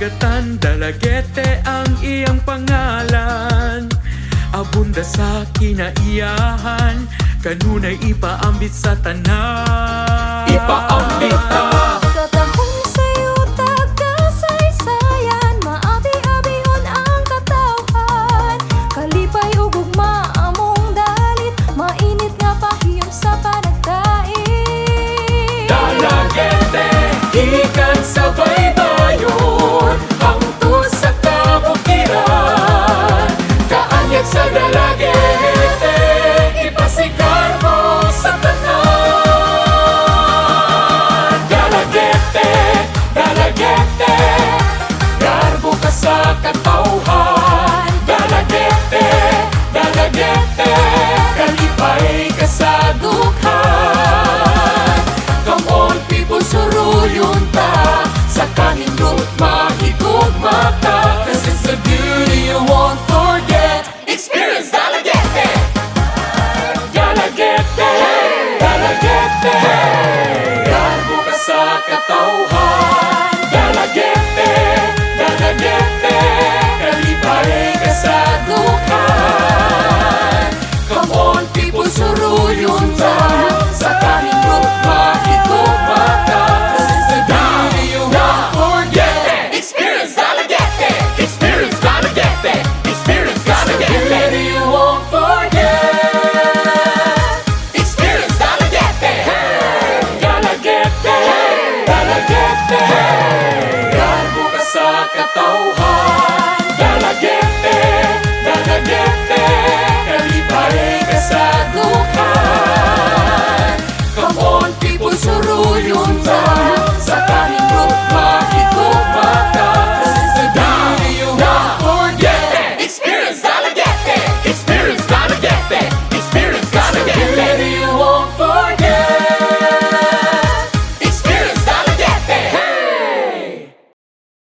kadagatan, Dalagete ang iyang pangalan. Abunda sa kinaiyahan, kanunay ipaambit sa tanan. Ipaambit ta Katahong sa'yo tagkasaysayan, maabi-abihon ang katawhan. Kalipay ug ugma among dalit, mainit nga pahiyom sa panagdain. Dalagete, ikan sa baybayon, hangtod sa kabukiran. Kaanyag sa Dalagete, ipasigar mo sa tanan. Dalagete, Dalagete, garbo ka sa katawhan. Dalagete, Dalagete, kalipay ka sa dukhan. Come on people, suruyon ta, sa kanindot mahigugma ta. 'Cause it's the beauty you won't forget. Experience Dalagete! Dalagete, Dalagete, garbo ka sa katawhan.